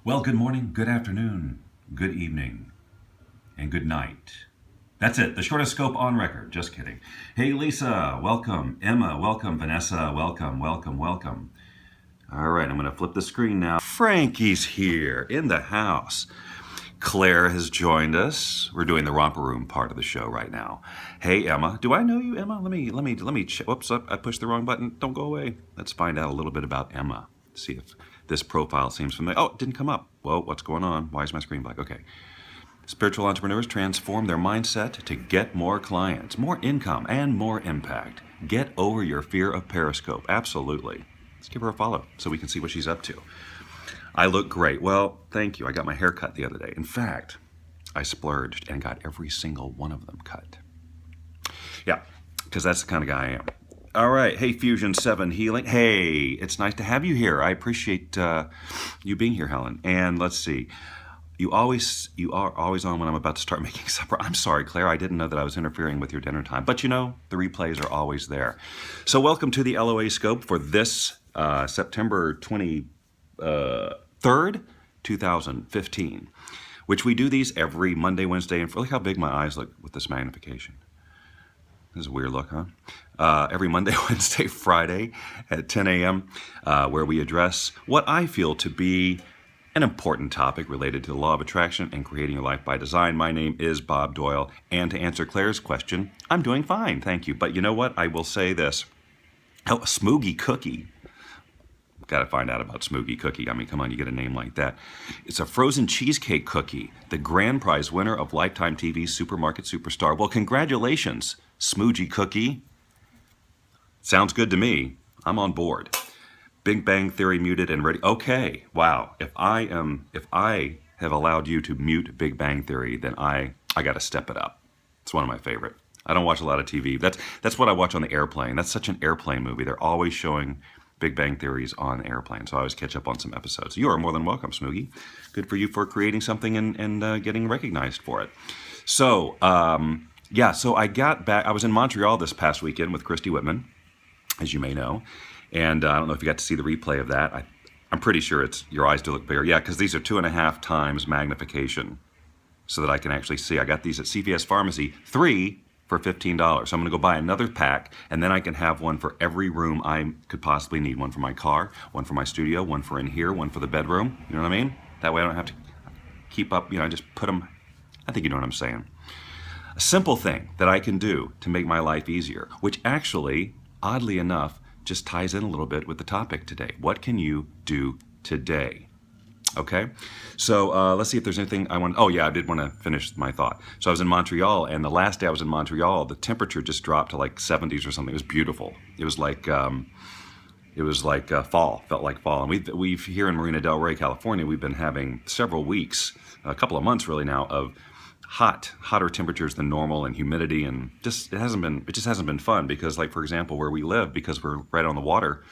Well, good morning, good afternoon, good evening, and good night. That's it, the shortest scope on record. Just kidding. Hey, Lisa, welcome. Emma, welcome. Vanessa, welcome, welcome, welcome. All right, I'm going to flip the screen now. Frankie's here in the house. Claire has joined us. We're doing the romper room part of the show right now. Hey, Emma. Do I know you, Emma? Let me check. Whoops, I pushed the wrong button. Don't go away. Let's find out a little bit about Emma. See if this profile seems familiar. Oh, it didn't come up. Whoa, what's going on? Why is my screen black? Okay. Spiritual entrepreneurs transform their mindset to get more clients, more income, and more impact. Get over your fear of Periscope. Absolutely. Let's give her a follow so we can see what she's up to. I look great. Well, thank you. I got my hair cut the other day. In fact, I splurged and got every single one of them cut. Yeah, because that's the kind of guy I am. All right. Hey, Fusion 7 Healing. Hey, it's nice to have you here. I appreciate you being here, Helen. And let's see. You are always on when I'm about to start making supper. I'm sorry, Claire. I didn't know that I was interfering with your dinner time. But you know, the replays are always there. So welcome to the LOA Scope for this September 23rd, 2015, which we do these every Monday, Wednesday, and look how big my eyes look with this magnification. This is a weird look, huh? Every Monday, Wednesday, Friday at 10 a.m., where we address what I feel to be an important topic related to the law of attraction and creating your life by design. My name is Bob Doyle, and to answer Claire's question, I'm doing fine, thank you. But you know what? I will say this. Oh, a Smoogie Cookie. Got to find out about Smoogie Cookie. I mean, come on, you get a name like that. It's a frozen cheesecake cookie, the grand prize winner of Lifetime TV's Supermarket Superstar. Well, congratulations, Smoogie Cookie. Sounds good to me. I'm on board. Big Bang Theory muted and ready. Okay, wow. If I have allowed you to mute Big Bang Theory, then I got to step it up. It's one of my favorite. I don't watch a lot of TV. That's what I watch on the airplane. That's such an airplane movie. They're always showing Big Bang Theories on airplanes, so I always catch up on some episodes. You are more than welcome, Smoogie. Good for you for creating something and getting recognized for it. So, so I got back. I was in Montreal this past weekend with Christy Whitman, as you may know, and I don't know if you got to see the replay of that. I'm pretty sure your eyes do look bigger. Yeah, because these are 2.5 times magnification so that I can actually see. I got these at CVS Pharmacy, 3 for $15. So I'm going to go buy another pack, and then I can have one for every room I could possibly need. One for my car, one for my studio, one for in here, one for the bedroom. You know what I mean? That way I don't have to keep up, just put them. I think you know what I'm saying. A simple thing that I can do to make my life easier, which actually, oddly enough, just ties in a little bit with the topic today. What can you do today? Okay, so let's see if there's anything I want. Oh yeah, I did want to finish my thought. So I was in Montreal, and the last day I was in Montreal, the temperature just dropped to like 70s or something. It was beautiful. It was like fall. Felt like fall. And we've here in Marina Del Rey, California, we've been having several weeks, a couple of months really now, of hotter temperatures than normal and humidity, and it just hasn't been fun because, like, for example, where we live, because we're right on the water,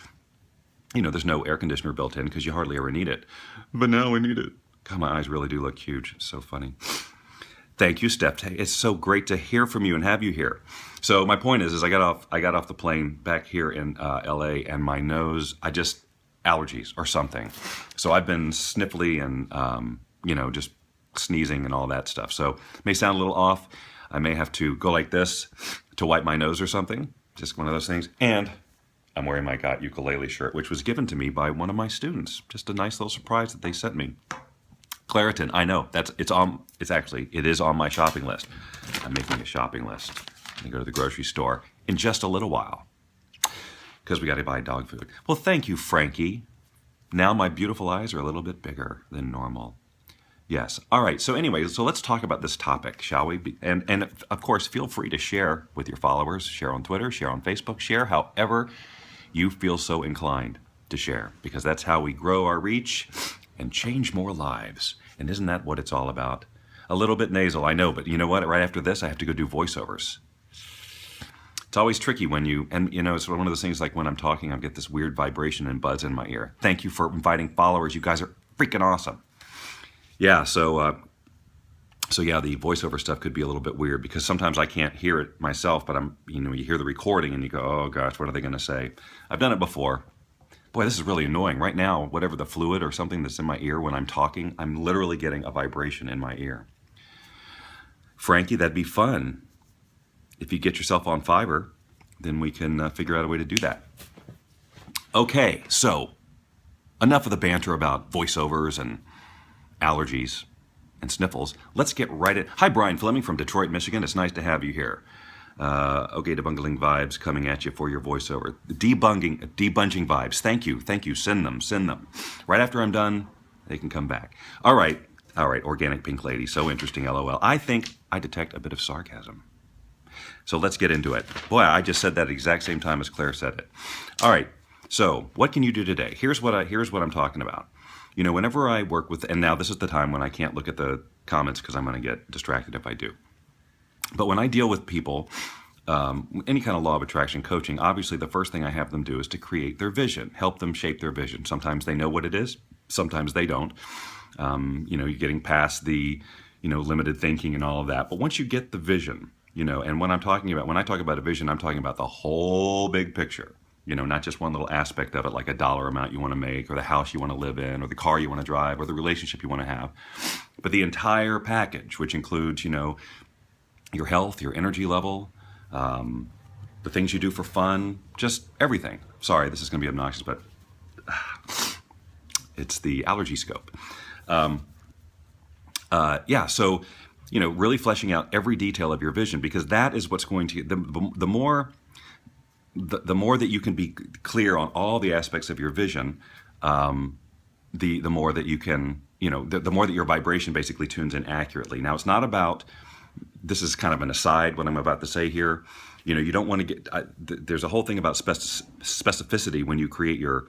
there's no air conditioner built in because you hardly ever need it. But now we need it. God, my eyes really do look huge. It's so funny. Thank you, Steph. It's so great to hear from you and have you here. So my point is I got off the plane back here in LA, and my nose, allergies or something. So I've been sniffly and just sneezing and all that stuff. So it may sound a little off. I may have to go like this to wipe my nose or something. Just one of those things. And I'm wearing my Got Ukulele shirt, which was given to me by one of my students. Just a nice little surprise that they sent me. Claritin, I know, it is on my shopping list. I'm making a shopping list. I'm gonna go to the grocery store in just a little while because we gotta buy dog food. Well, thank you, Frankie. Now my beautiful eyes are a little bit bigger than normal. Yes. All right. So anyway, let's talk about this topic, shall we? And of course, feel free to share with your followers, share on Twitter, share on Facebook, share however you feel so inclined to share, because that's how we grow our reach and change more lives. And isn't that what it's all about? A little bit nasal, I know, but you know what? Right after this, I have to go do voiceovers. It's always tricky when it's one of those things, like when I'm talking, I get this weird vibration and buzz in my ear. Thank you for inviting followers. You guys are freaking awesome. Yeah, so the voiceover stuff could be a little bit weird because sometimes I can't hear it myself, but you hear the recording and you go, oh gosh, what are they going to say? I've done it before. Boy, this is really annoying. Right now, whatever the fluid or something that's in my ear when I'm talking, I'm literally getting a vibration in my ear. Frankie, that'd be fun. If you get yourself on Fiverr, then we can figure out a way to do that. Okay, so enough of the banter about voiceovers and allergies and sniffles. Let's get right in. Hi, Brian Fleming from Detroit, Michigan. It's nice to have you here. Okay, debunging vibes coming at you for your voiceover. Debunging vibes. Thank you. Send them. Right after I'm done, they can come back. All right, organic pink lady. So interesting, LOL. I think I detect a bit of sarcasm. So let's get into it. Boy, I just said that at the exact same time as Claire said it. All right, so what can you do today? Here's what I'm talking about. You know, whenever I work with, and now this is the time when I can't look at the comments because I'm going to get distracted if I do. But when I deal with people, any kind of law of attraction coaching, obviously the first thing I have them do is to create their vision, help them shape their vision. Sometimes they know what it is, sometimes they don't. You know, you're getting past the, limited thinking and all of that. But once you get the vision, and when I talk about a vision, I'm talking about the whole big picture. Not just one little aspect of it, like a dollar amount you want to make, or the house you want to live in, or the car you want to drive, or the relationship you want to have. But the entire package, which includes, your health, your energy level, the things you do for fun, just everything. Sorry, this is going to be obnoxious, but it's the allergy scope. So, really fleshing out every detail of your vision, because that is what's going to, the more that you can be clear on all the aspects of your vision, the more that you can, the more that your vibration basically tunes in accurately. Now, it's not about, this is kind of an aside, what I'm about to say here. You don't want to get, there's a whole thing about specificity when you create your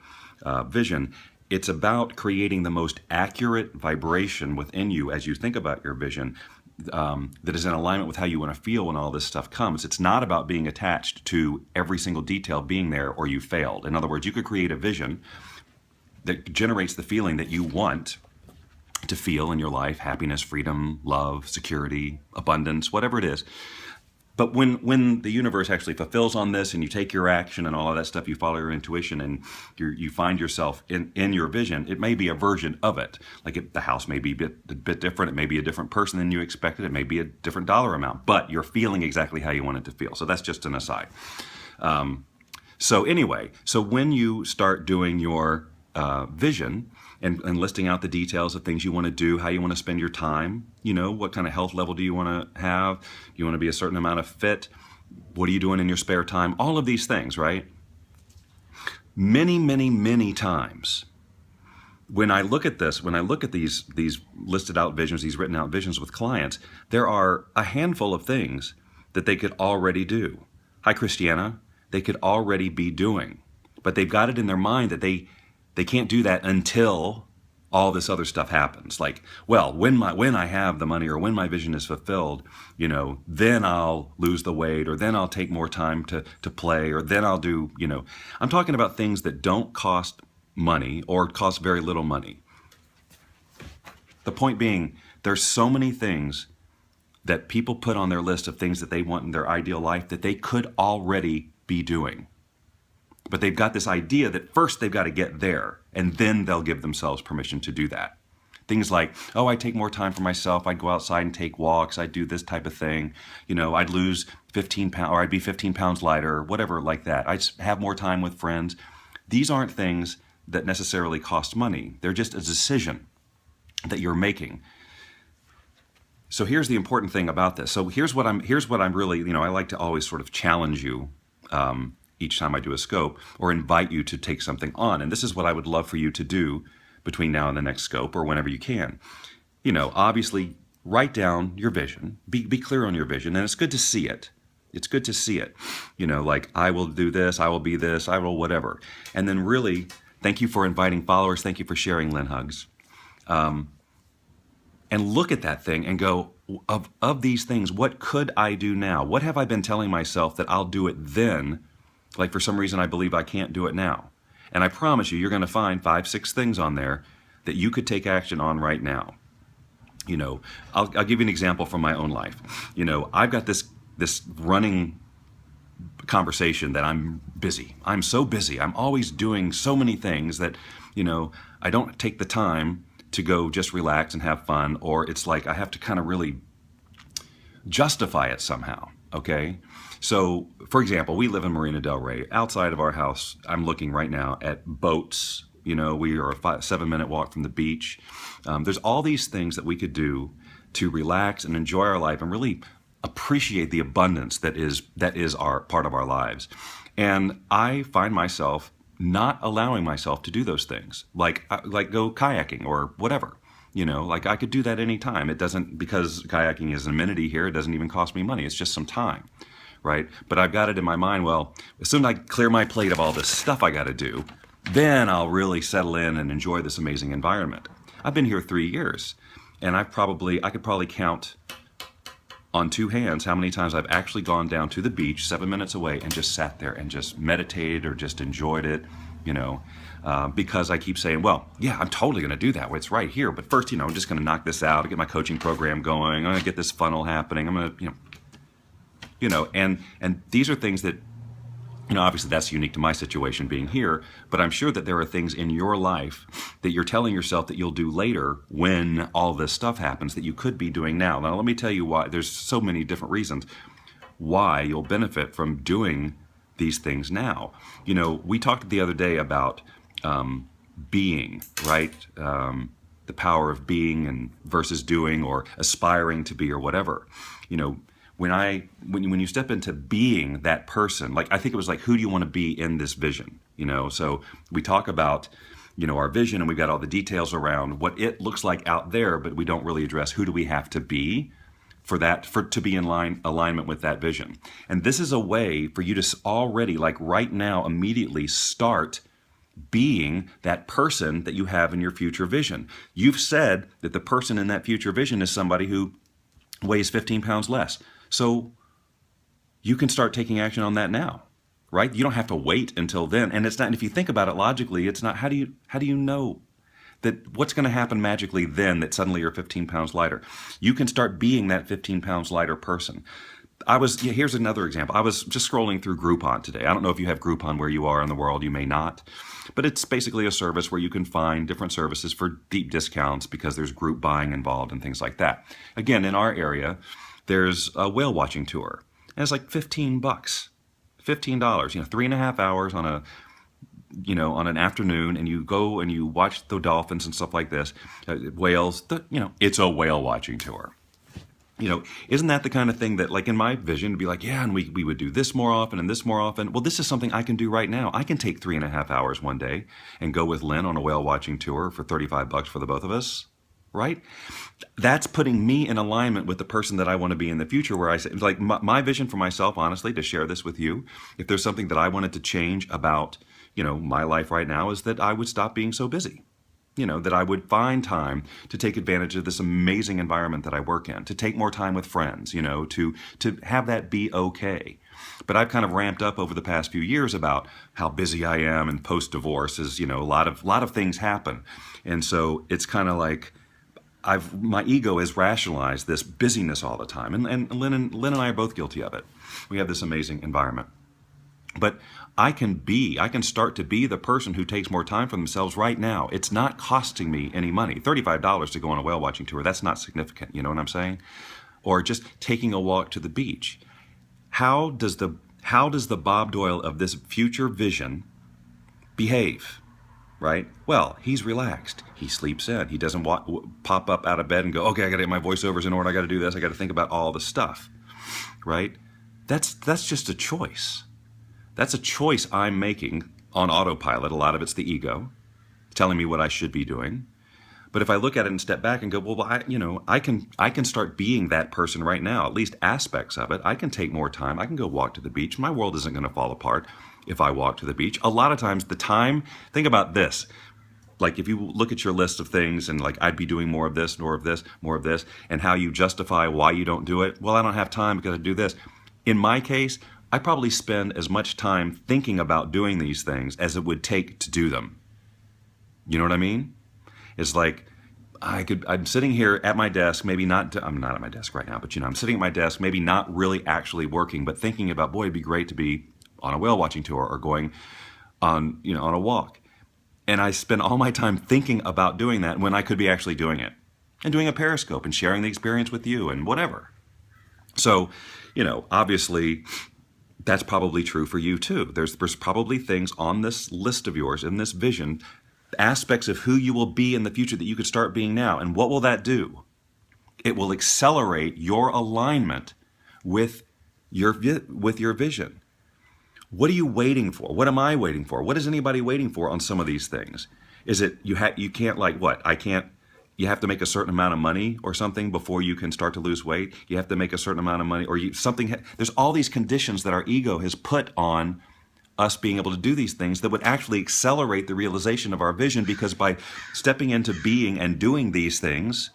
vision. It's about creating the most accurate vibration within you as you think about your vision that is in alignment with how you want to feel when all this stuff comes. It's not about being attached to every single detail being there or you failed. In other words, you could create a vision that generates the feeling that you want to feel in your life: happiness, freedom, love, security, abundance, whatever it is. But when the universe actually fulfills on this and you take your action and all of that stuff, you follow your intuition and you find yourself in your vision, it may be a version of it. Like the house may be a bit different. It may be a different person than you expected. It may be a different dollar amount, but you're feeling exactly how you want it to feel. So that's just an aside. So when you start doing your vision and listing out the details of things you want to do, how you want to spend your time, what kind of health level do you want to have? Do you want to be a certain amount of fit? What are you doing in your spare time? All of these things, right? Many, many, many times when I look at this, when I look at these listed out visions, these written out visions with clients, there are a handful of things that they could already do. Hi, Christiana. They could already be doing, but they've got it in their mind that they can't do that until all this other stuff happens. Like, well, when I have the money, or when my vision is fulfilled, then I'll lose the weight, or then I'll take more time to play, or then I'll do, I'm talking about things that don't cost money or cost very little money. The point being, there's so many things that people put on their list of things that they want in their ideal life that they could already be doing. But they've got this idea that first they've got to get there, and then they'll give themselves permission to do that. Things like, oh, I take more time for myself. I'd go outside and take walks. I'd do this type of thing. I'd lose 15 pounds, or I'd be 15 pounds lighter, whatever like that. I'd have more time with friends. These aren't things that necessarily cost money. They're just a decision that you're making. So here's the important thing about this. So here's what I'm really, I like to always sort of challenge you each time I do a scope, or invite you to take something on. And this is what I would love for you to do between now and the next scope, or whenever you can. Obviously, write down your vision. Be clear on your vision, and it's good to see it. It's good to see it. Like, I will do this, I will be this, I will whatever. And then really, thank you for inviting followers. Thank you for sharing, Lynn Hugs. And look at that thing and go, of these things, what could I do now? What have I been telling myself that I'll do it then? Like, for some reason, I believe I can't do it now. And I promise you're going to find 5, 6 things on there that you could take action on right now. I'll give you an example from my own life. I've got this running conversation that I'm busy. I'm so busy. I'm always doing so many things that, I don't take the time to go just relax and have fun, or it's like I have to kind of really justify it somehow, okay? So, for example, we live in Marina Del Rey. Outside of our house, I'm looking right now at boats. We are a 7-minute walk from the beach. There's all these things that we could do to relax and enjoy our life and really appreciate the abundance that is our part of our lives. And I find myself not allowing myself to do those things, like go kayaking or whatever. Like I could do that anytime. It doesn't, because kayaking is an amenity here, it doesn't even cost me money. It's just some time, right? But I've got it in my mind, well, as soon as I clear my plate of all this stuff I got to do, then I'll really settle in and enjoy this amazing environment. I've been here 3 years, and I could probably count on 2 hands how many times I've actually gone down to the beach 7 minutes away and just sat there and just meditated or just enjoyed it, because I keep saying, well, yeah, I'm totally going to do that. It's right here. But first, I'm just going to knock this out, get my coaching program going. I'm going to get this funnel happening. I'm going to, and these are things that, obviously that's unique to my situation being here, but I'm sure that there are things in your life that you're telling yourself that you'll do later when all this stuff happens that you could be doing now. Now, let me tell you why. There's so many different reasons why you'll benefit from doing these things now. We talked the other day about being, right? The power of being and versus doing or aspiring to be or whatever. When you step into being that person, like I think it was like, who do you want to be in this vision? So we talk about, our vision, and we've got all the details around what it looks like out there, but we don't really address who do we have to be to be in alignment with that vision. And this is a way for you to already, like right now, immediately start being that person that you have in your future vision. You've said that the person in that future vision is somebody who weighs 15 pounds less. So you can start taking action on that now, right? You don't have to wait until then. And it's not, and if you think about it logically, it's not, how do you know that what's going to happen magically then that suddenly you're 15 pounds lighter? You can start being that 15 pounds lighter person. Here's another example. I was just scrolling through Groupon today. I don't know if you have Groupon where you are in the world. You may not. But it's basically a service where you can find different services for deep discounts because there's group buying involved and things like that. Again, in our area, there's a whale watching tour. And it's like $15. $15, 3.5 hours on an afternoon, and you go and you watch the dolphins and stuff like this, whales, it's a whale watching tour. Isn't that the kind of thing that, like in my vision, to be like, yeah, and we would do this more often and this more often. Well, this is something I can do right now. I can take 3.5 hours one day and go with Lynn on a whale watching tour for $35 for the both of us, right? That's putting me in alignment with the person that I want to be in the future, where I say, like my vision for myself, honestly, to share this with you, if there's something that I wanted to change about, my life right now, is that I would stop being so busy. That I would find time to take advantage of this amazing environment that I work in, to take more time with friends, to have that be okay. But I've kind of ramped up over the past few years about how busy I am, and post-divorce is, a lot of things happen. And so it's kind of like my ego has rationalized this busyness all the time. And Lynn and I are both guilty of it. We have this amazing environment. But I can start to be the person who takes more time for themselves right now. It's not costing me any money. $35 to go on a whale watching tour, that's not significant, you know what I'm saying? Or just taking a walk to the beach. How does the Bob Doyle of this future vision behave, right? Well, he's relaxed. He sleeps in. He doesn't pop up out of bed and go, okay, I got to get my voiceovers in order. I got to do this. I got to think about all the stuff, right? That's just a choice. That's a choice I'm making on autopilot. A lot of it's the ego telling me what I should be doing. But if I look at it and step back and go, well, I can start being that person right now, at least aspects of it. I can take more time. I can go walk to the beach. My world isn't going to fall apart if I walk to the beach. A lot of times think about this. Like if you look at your list of things and like, I'd be doing more of this, more of this, more of this, and how you justify why you don't do it. Well, I don't have time because I do this. In my case, I probably spend as much time thinking about doing these things as it would take to do them. You know what I mean? It's like I'm sitting here at my desk, maybe not, I'm not at my desk right now, but I'm sitting at my desk, maybe not really actually working, but thinking about, boy, it'd be great to be on a whale watching tour or going on, on a walk. And I spend all my time thinking about doing that when I could be actually doing it and doing a Periscope and sharing the experience with you and whatever. So, obviously that's probably true for you too. There's probably things on this list of yours, in this vision, aspects of who you will be in the future that you could start being now. And what will that do? It will accelerate your alignment with your vision. What are you waiting for? What am I waiting for? What is anybody waiting for on some of these things? Is it you can't you have to make a certain amount of money or something before you can start to lose weight? You have to make a certain amount of money there's all these conditions that our ego has put on us being able to do these things that would actually accelerate the realization of our vision, because by stepping into being and doing these things,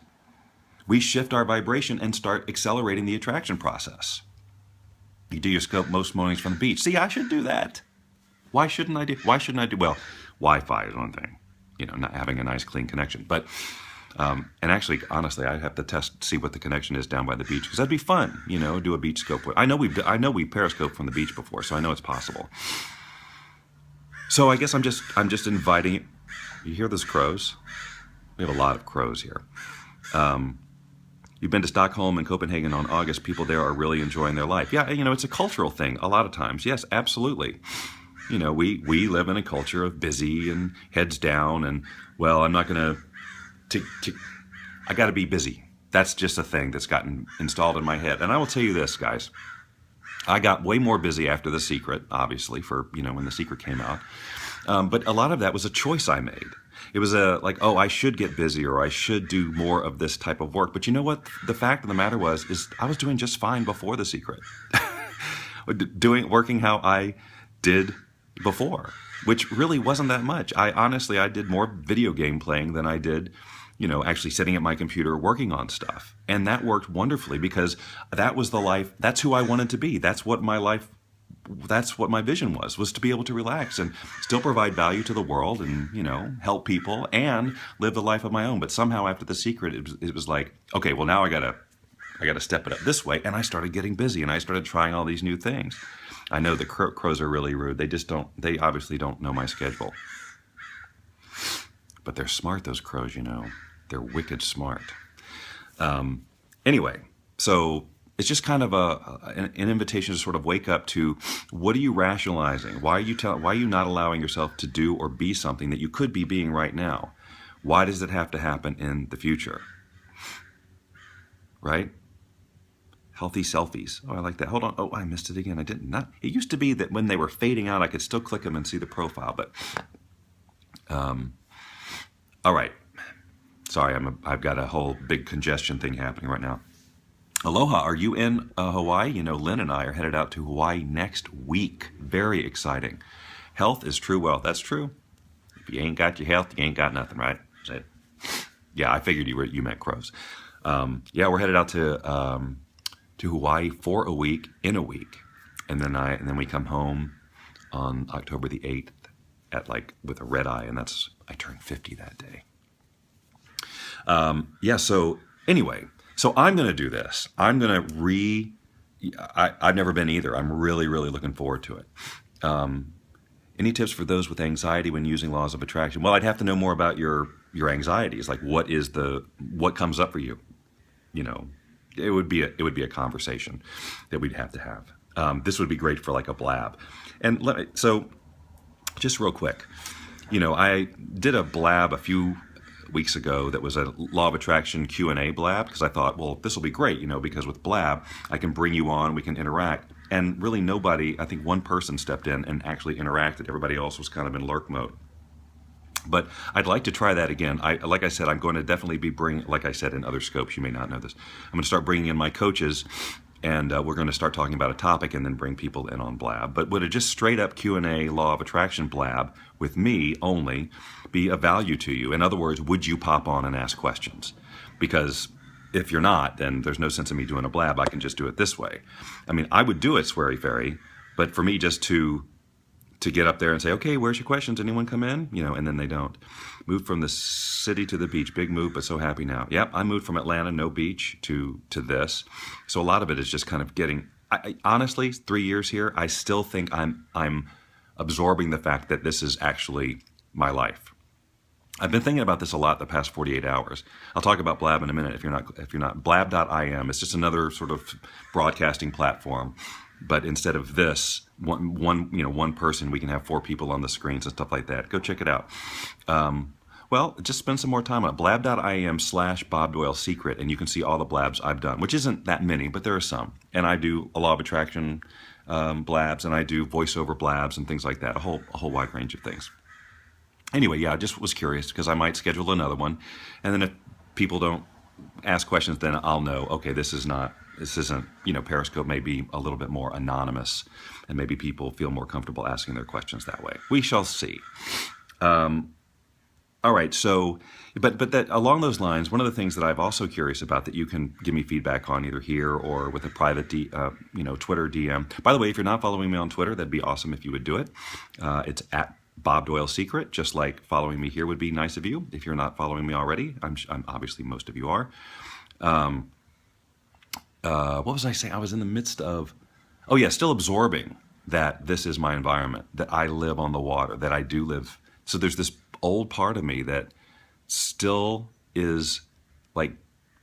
we shift our vibration and start accelerating the attraction process. You do your scope most mornings from the beach. See, I should do that. Why shouldn't I do? Well, Wi-Fi is one thing, not having a nice clean connection. But, and actually, honestly, I'd have to see what the connection is down by the beach, because that'd be fun, do a beach scope. I know we periscoped from the beach before, so I know it's possible. So I guess I'm just inviting, you hear those crows? We have a lot of crows here. You've been to Stockholm and Copenhagen on August. People there are really enjoying their life. Yeah, it's a cultural thing a lot of times. Yes, absolutely. We live in a culture of busy and heads down and, well, I'm not going to, I got to be busy. That's just a thing that's gotten installed in my head. And I will tell you this, guys. I got way more busy after The Secret, obviously, for, when The Secret came out. But a lot of that was a choice I made. It was I should get busy, or I should do more of this type of work. But you know what? The fact of the matter is I was doing just fine before The Secret. Working how I did before, which really wasn't that much. I did more video game playing than I did, actually sitting at my computer working on stuff. And that worked wonderfully, because that was the life, that's who I wanted to be. That's what my vision was to be able to relax and still provide value to the world and, help people and live the life of my own. But somehow after The Secret, it was like, okay, well, now I gotta step it up this way. And I started getting busy and I started trying all these new things. I know the crows are really rude. They obviously don't know my schedule. But they're smart, those crows, They're wicked smart. Anyway, so it's just kind of an invitation to sort of wake up to, what are you rationalizing? Why are you not allowing yourself to do or be something that you could be being right now? Why does it have to happen in the future? Right? Healthy selfies. Oh, I like that. Hold on. Oh, I missed it again. It used to be that when they were fading out, I could still click them and see the profile, but all right. Sorry, I've got a whole big congestion thing happening right now. Aloha, are you in Hawaii? Lynn and I are headed out to Hawaii next week. Very exciting. Health is true wealth. That's true. If you ain't got your health, you ain't got nothing, right? Yeah, I figured you meant crows. Yeah, we're headed out to Hawaii for a week, in a week, and then we come home on October the 8th with a red eye, and I turned 50 that day. So anyway, so I'm going to do this. I'm going to I've never been either. I'm really, really looking forward to it. Any tips for those with anxiety when using laws of attraction? Well, I'd have to know more about your anxieties. Like, what comes up for you? It would be a conversation that we'd have to have. This would be great for like a Blab. And so just real quick, I did a Blab a few weeks ago that was a law of attraction Q&A Blab, because I thought, well, this will be great, because with Blab, I can bring you on, we can interact. And really nobody, I think one person stepped in and actually interacted. Everybody else was kind of in lurk mode. But I'd like to try that again. Like I said, I'm going to definitely be like I said in other scopes, you may not know this, I'm going to start bringing in my coaches, and we're going to start talking about a topic and then bring people in on Blab. But would a just straight up Q&A law of attraction Blab with me only be of value to you? In other words, would you pop on and ask questions? Because if you're not, then there's no sense in me doing a Blab. I can just do it this way. I mean, I would do it sweary fairy, but for me just to get up there and say, okay, where's your questions? Anyone come in? And then they don't. Moved from the city to the beach. Big move, but so happy now. Yep, I moved from Atlanta, no beach, to this. So a lot of it is just kind of getting. Honestly, 3 years here, I still think I'm absorbing the fact that this is actually my life. I've been thinking about this a lot the past 48 hours. I'll talk about Blab in a minute if you're not. Blab.im. It's just another sort of broadcasting platform. But instead of this, one person, we can have 4 people on the screens and stuff like that. Go check it out. Well, just spend some more time on it. Blab.im/Bob Doyle Secret, and you can see all the blabs I've done, which isn't that many, but there are some. And I do a law of attraction blabs, and I do voiceover blabs and things like that. A whole wide range of things. Anyway, yeah, I just was curious because I might schedule another one, and then if people don't ask questions, then I'll know. Okay, this isn't. Periscope may be a little bit more anonymous, and maybe people feel more comfortable asking their questions that way. We shall see. All right, so, but that along those lines, one of the things that I'm also curious about that you can give me feedback on either here or with a private, Twitter DM. By the way, if you're not following me on Twitter, that'd be awesome if you would do it. It's at Bob Doyle Secret, just like following me here would be nice of you. If you're not following me already, I'm obviously most of you are. What was I saying? I was in the midst of, still absorbing that this is my environment, that I live on the water, that I do live. So there's this old part of me that still is like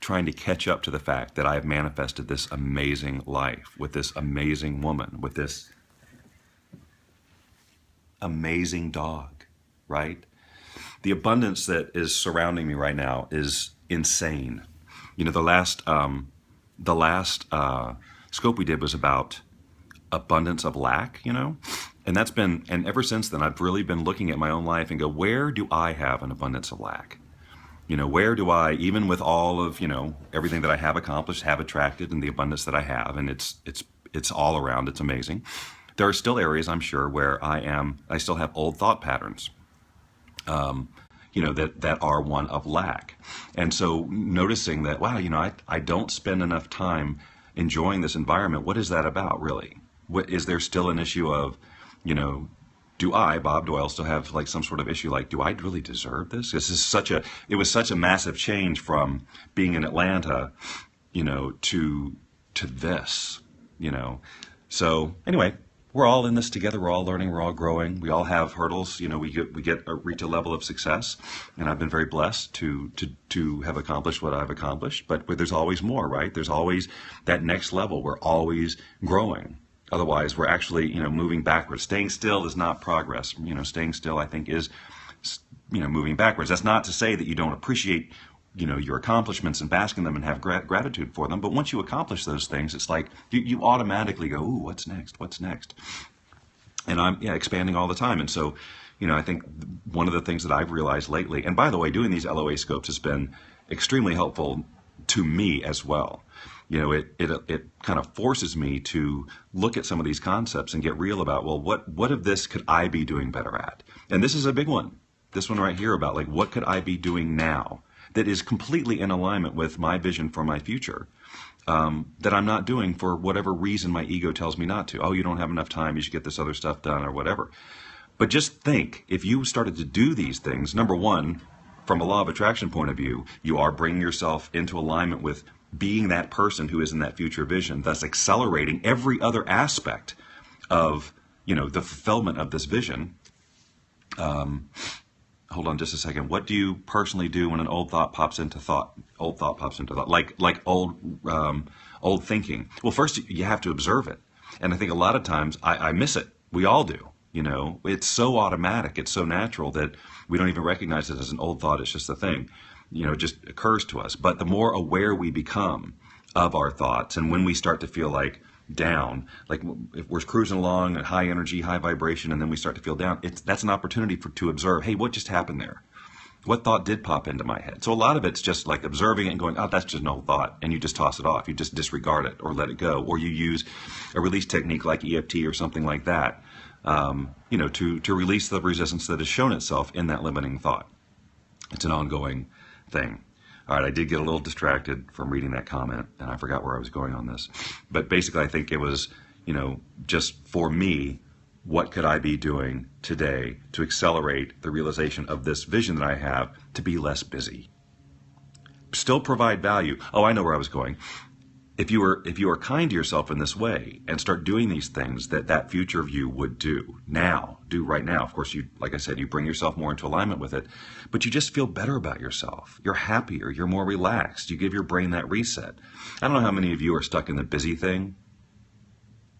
trying to catch up to the fact that I've manifested this amazing life with this amazing woman, with this amazing dog, right? The abundance that is surrounding me right now is insane. The last scope we did was about abundance of lack, and and ever since then, I've really been looking at my own life and go, where do I have an abundance of lack? Where do I, even with all of, everything that I have accomplished, have attracted, and the abundance that I have, and it's all around, it's amazing. There are still areas, I'm sure, where I still have old thought patterns, that are one of lack. And so noticing that, wow, I don't spend enough time enjoying this environment. What is that about, really? Is there still an issue of, do I, Bob Doyle, still have like some sort of issue like, do I really deserve this? It was such a massive change from being in Atlanta, to this, So anyway, we're all in this together. We're all learning. We're all growing. We all have hurdles. We reach a level of success, and I've been very blessed to have accomplished what I've accomplished. But there's always more, right? There's always that next level. We're always growing. Otherwise, we're actually moving backwards. Staying still is not progress. Staying still, I think, is moving backwards. That's not to say that you don't appreciate your accomplishments and bask in them and have gratitude for them. But once you accomplish those things, it's like you automatically go, ooh, what's next? What's next? And I'm expanding all the time. And so, I think one of the things that I've realized lately, and by the way, doing these LOA scopes has been extremely helpful to me as well. It kind of forces me to look at some of these concepts and get real about, well, what of this could I be doing better at? And this is a big one. This one right here about like, what could I be doing now that is completely in alignment with my vision for my future, that I'm not doing for whatever reason my ego tells me not to. Oh, you don't have enough time, you should get this other stuff done or whatever. But just think, if you started to do these things, number one, from a law of attraction point of view, you are bringing yourself into alignment with being that person who is in that future vision, thus accelerating every other aspect of, the fulfillment of this vision. Hold on just a second. What do you personally do when an old thought pops into thought? Old thought pops into thought, like old thinking. Well, first you have to observe it, and I think a lot of times I miss it. We all do. It's so automatic, it's so natural that we don't even recognize it as an old thought. It's just a thing. It just occurs to us. But the more aware we become of our thoughts, and when we start to feel like down, like if we're cruising along at high energy, high vibration, and then we start to feel down, that's an opportunity to observe, hey, what just happened there? What thought did pop into my head? So a lot of it's just like observing it and going, oh, that's just an old thought, and you just toss it off. You just disregard it or let it go, or you use a release technique like EFT or something like that, to release the resistance that has shown itself in that limiting thought. It's an ongoing thing. All right, I did get a little distracted from reading that comment, and I forgot where I was going on this. But basically, I think it was, just for me, what could I be doing today to accelerate the realization of this vision that I have to be less busy? Still provide value. Oh, I know where I was going. If you are kind to yourself in this way and start doing these things that future of you would do right now. Of course, you, like I said, you bring yourself more into alignment with it, but you just feel better about yourself. You're happier. You're more relaxed. You give your brain that reset. I don't know how many of you are stuck in the busy thing.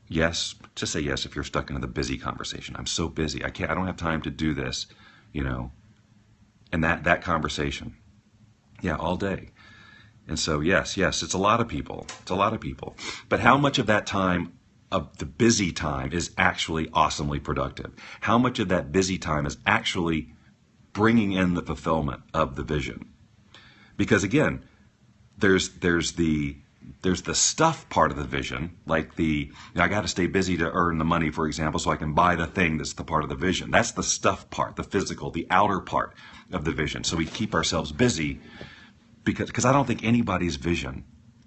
Yes, just say yes if you're stuck in the busy conversation. I'm so busy. I don't have time to do this, and that conversation. Yeah, all day. And so, yes, it's a lot of people. It's a lot of people. But how much of that time, of the busy time, is actually awesomely productive? How much of that busy time is actually bringing in the fulfillment of the vision? Because again, there's the stuff part of the vision, like I got to stay busy to earn the money, for example, so I can buy the thing that's the part of the vision. That's the stuff part, the physical, the outer part of the vision. So we keep ourselves busy. Because I don't think anybody's vision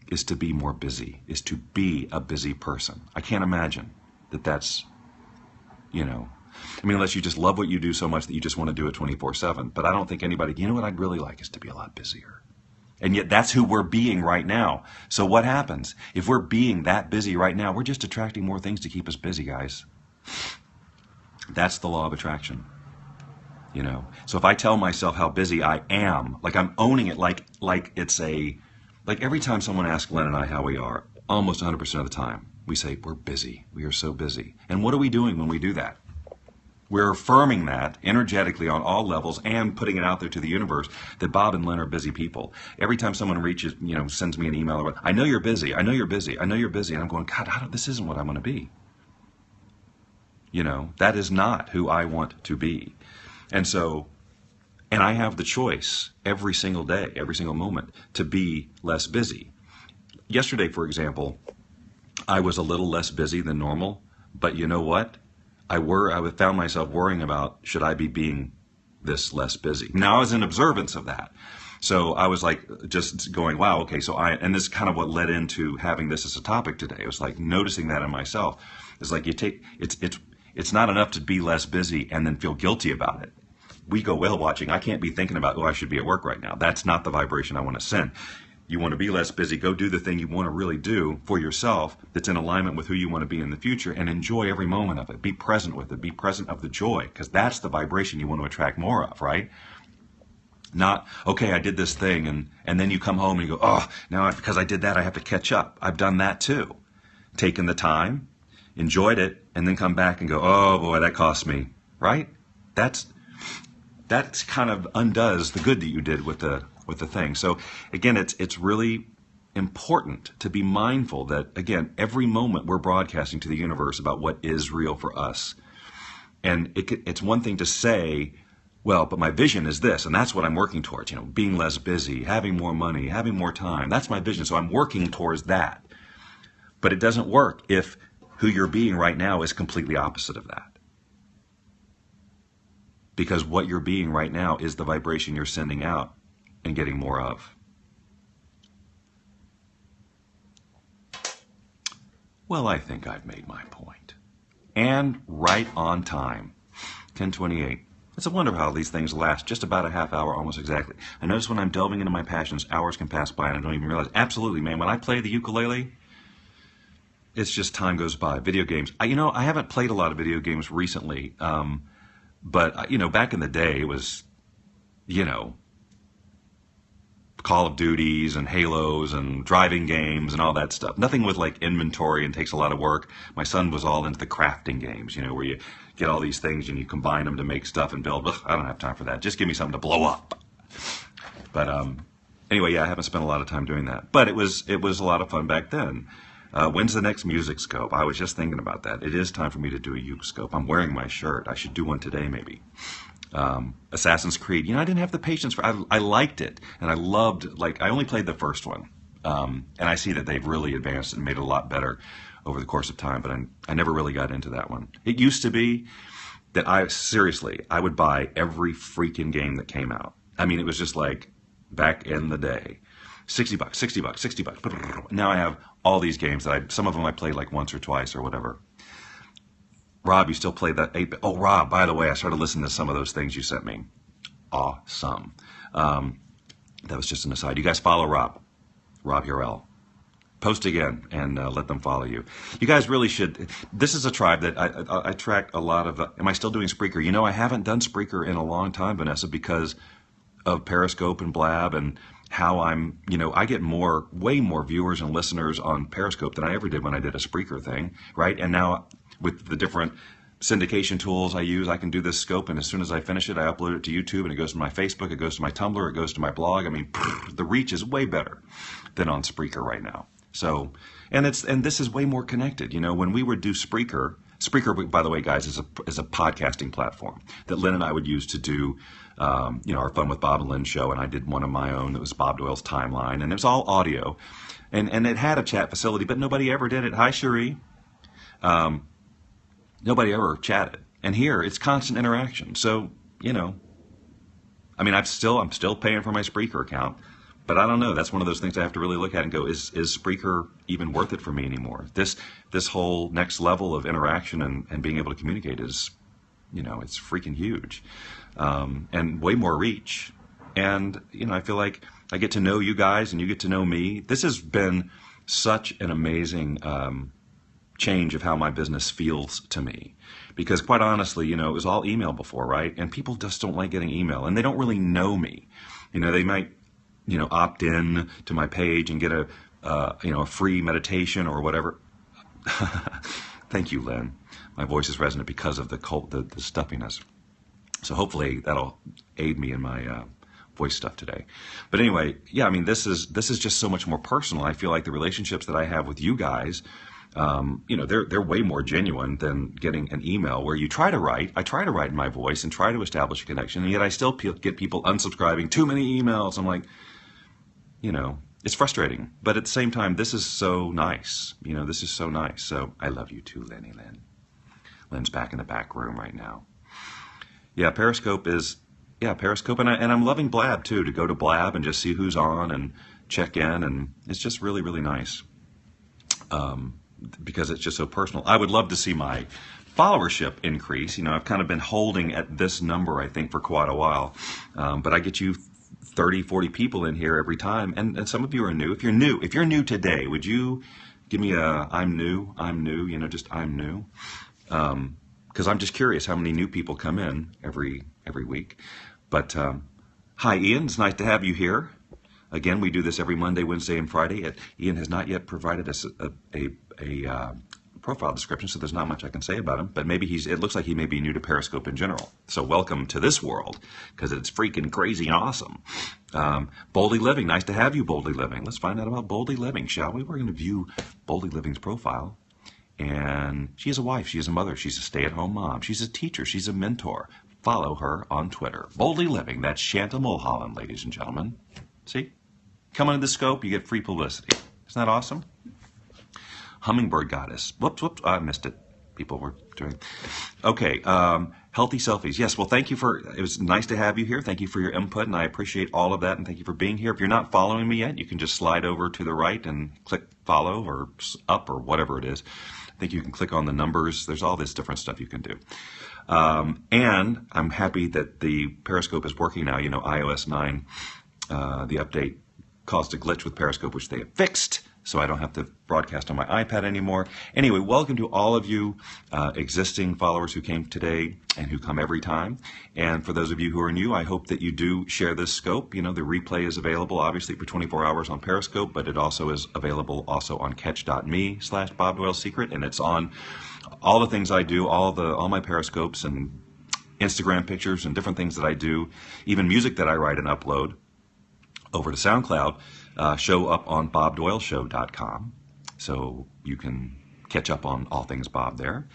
is to be more busy, is to be a busy person. I can't imagine that's, unless you just love what you do so much that you just want to do it 24/7. But I don't think anybody, what I'd really like is to be a lot busier. And yet that's who we're being right now. So what happens? If we're being that busy right now, we're just attracting more things to keep us busy, guys. That's the law of attraction. So if I tell myself how busy I am, like I'm owning it, like every time someone asks Len and I how we are, almost 100% of the time, we say, we're busy. We are so busy. And what are we doing when we do that? We're affirming that energetically on all levels and putting it out there to the universe that Bob and Len are busy people. Every time someone reaches, sends me an email about, I know you're busy. I know you're busy. I know you're busy. And I'm going, God, this isn't what I want to be. That is not who I want to be. And I have the choice every single day, every single moment, to be less busy. Yesterday, for example, I was a little less busy than normal, but you know what? I found myself worrying about, should I be being this less busy? Now, I was in observance of that. So I was like, just going, wow, okay, and this is kind of what led into having this as a topic today. It was like noticing that in myself. It's like it's not enough to be less busy and then feel guilty about it. We go whale watching. I can't be thinking about, I should be at work right now. That's not the vibration I want to send. You want to be less busy, go do the thing you want to really do for yourself that's in alignment with who you want to be in the future, and enjoy every moment of it. Be present with it. Be present of the joy, because that's the vibration you want to attract more of, right? Not, okay, I did this thing, and then you come home and you go, now because I did that, I have to catch up. I've done that too. Taken the time, enjoyed it, and then come back and go, oh boy, that cost me, right? That's kind of undoes the good that you did with the thing. So again, it's really important to be mindful that, again, every moment we're broadcasting to the universe about what is real for us. And it's one thing to say, well, but my vision is this, and that's what I'm working towards, being less busy, having more money, having more time. That's my vision, so I'm working towards that. But it doesn't work if who you're being right now is completely opposite of that. Because what you're being right now is the vibration you're sending out and getting more of. Well, I think I've made my point. And right on time. 10:28. It's a wonder how these things last just about a half hour, almost exactly. I notice when I'm delving into my passions, hours can pass by and I don't even realize. Absolutely, man. When I play the ukulele, it's just time goes by. Video games. I haven't played a lot of video games recently. But, back in the day, it was, Call of Duties and Halos and driving games and all that stuff. Nothing with, inventory and takes a lot of work. My son was all into the crafting games, where you get all these things and you combine them to make stuff and build. Ugh, I don't have time for that. Just give me something to blow up. But anyway, yeah, I haven't spent a lot of time doing that. But it was a lot of fun back then. When's the next music scope? I was just thinking about that. It is time for me to do a uke scope. I'm wearing my shirt. I should do one today, maybe. Assassin's Creed. I didn't have the patience for. I liked it, and I loved. I only played the first one, and I see that they've really advanced and made it a lot better over the course of time. But I never really got into that one. It used to be that I would buy every freaking game that came out. It was just like back in the day. $60, $60, $60. Now I have all these games that some of them I played once or twice or whatever. Rob, you still play that 8-bit? Oh, Rob, by the way, I started listening to some of those things you sent me. Awesome. That was just an aside. You guys follow Rob Hurrell. Post again and let them follow you. You guys really should. This is a tribe that I track a lot of. Am I still doing Spreaker? You know, I haven't done Spreaker in a long time, Vanessa, because of Periscope and Blab and how I'm, I get way more viewers and listeners on Periscope than I ever did when I did a Spreaker thing, right? And now with the different syndication tools I use, I can do this scope, and as soon as I finish it, I upload it to YouTube, and it goes to my Facebook, it goes to my Tumblr, it goes to my blog. I mean, the reach is way better than on Spreaker right now. So, and this is way more connected. When we would do Spreaker, by the way, guys, is a podcasting platform that Lynn and I would use to do, our Fun with Bob and Lynn show, and I did one of my own that was Bob Doyle's Timeline, and it was all audio, and it had a chat facility, but nobody ever did it. Hi, Cherie. Nobody ever chatted, and here it's constant interaction. So, I mean, I'm still paying for my Spreaker account. But I don't know. That's one of those things I have to really look at and go, is Spreaker even worth it for me anymore? This whole next level of interaction and being able to communicate is, it's freaking huge. And way more reach. And, I feel like I get to know you guys and you get to know me. This has been such an amazing change of how my business feels to me. Because quite honestly, it was all email before, right? And people just don't like getting email. And they don't really know me. They might opt in to my page and get a free meditation or whatever. Thank you, Lynn. My voice is resonant because of the stuffiness. So hopefully that'll aid me in my voice stuff today. But anyway, yeah, I mean, this is just so much more personal. I feel like the relationships that I have with you guys, they're way more genuine than getting an email where you try to write. I try to write in my voice and try to establish a connection, and yet I still get people unsubscribing. Too many emails. I'm like, it's frustrating, but at the same time, this is so nice. This is so nice. So I love you too, Lynn. Lynn's back in the back room right now. Yeah, Periscope, and I'm loving Blab too, to go to Blab and just see who's on and check in, and it's just really, really nice because it's just so personal. I would love to see my followership increase. I've kind of been holding at this number, I think, for quite a while, but I get you 30, 40 people in here every time, and some of you are new. If you're new today, would you give me I'm new, just I'm new, because I'm just curious how many new people come in every week. But hi, Ian, it's nice to have you here. Again, we do this every Monday, Wednesday, and Friday. Ian has not yet provided us a profile description, so there's not much I can say about him, but maybe it looks like he may be new to Periscope in general. So welcome to this world, because it's freaking crazy and awesome. Boldly Living, nice to have you, Boldly Living. Let's find out about Boldly Living, shall we? We're going to view Boldly Living's profile. And she is a wife, she is a mother, she's a stay-at-home mom, she's a teacher, she's a mentor. Follow her on Twitter. Boldly Living, that's Shanta Mulholland, ladies and gentlemen. See? Come under the scope, you get free publicity. Isn't that awesome? Hummingbird Goddess. Whoops, I missed it. People were doing. Okay, healthy selfies. Yes, well, it was nice to have you here. Thank you for your input, and I appreciate all of that, and thank you for being here. If you're not following me yet, you can just slide over to the right and click follow or up or whatever it is. I think you can click on the numbers. There's all this different stuff you can do. And I'm happy that the Periscope is working now. iOS 9, the update caused a glitch with Periscope, which they have fixed, so I don't have to broadcast on my iPad anymore. Anyway, welcome to all of you existing followers who came today and who come every time. And for those of you who are new, I hope that you do share this scope. The replay is available, obviously, for 24 hours on Periscope, but it also is available also on catch.me/Bob Doyle Secret, and it's on all the things I do, all my Periscopes and Instagram pictures and different things that I do, even music that I write and upload over to SoundCloud, show up on bobdoyleshow.com, so you can catch up on all things Bob there.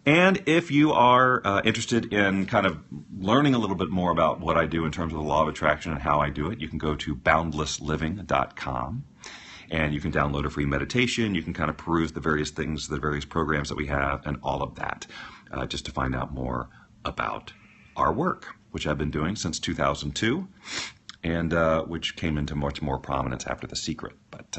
And if you are interested in kind of learning a little bit more about what I do in terms of the law of attraction and how I do it, you can go to boundlessliving.com, and you can download a free meditation. You can kind of peruse the various things, the various programs that we have, and all of that, just to find out more about our work, which I've been doing since 2002. And which came into much more prominence after The Secret. But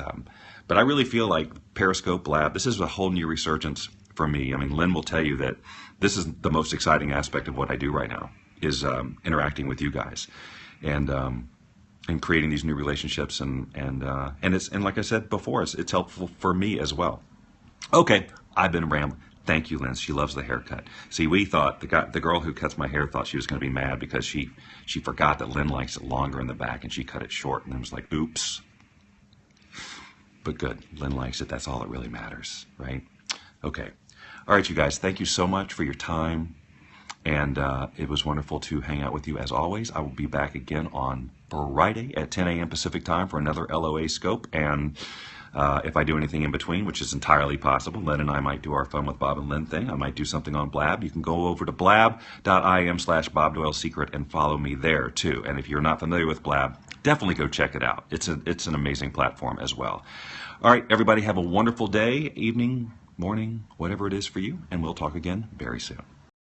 I really feel like Periscope, Blab, this is a whole new resurgence for me. I mean, Lynn will tell you that this is the most exciting aspect of what I do right now, is interacting with you guys, and creating these new relationships, and like I said before, it's helpful for me as well. Okay, I've been rambling. Thank you, Lynn. She loves the haircut. See, we thought the girl who cuts my hair thought she was going to be mad because she forgot that Lynn likes it longer in the back, and she cut it short, and it was like, oops. But good, Lynn likes it. That's all that really matters, right? Okay. All right, you guys, thank you so much for your time. And it was wonderful to hang out with you as always. I will be back again on Friday at 10 a.m. Pacific time for another LOA Scope. And if I do anything in between, which is entirely possible, Len and I might do our Fun with Bob and Lynn thing. I might do something on Blab. You can go over to blab.im/Bob Doyle Secret and follow me there too. And if you're not familiar with Blab, definitely go check it out. It's an amazing platform as well. All right, everybody, have a wonderful day, evening, morning, whatever it is for you, and we'll talk again very soon.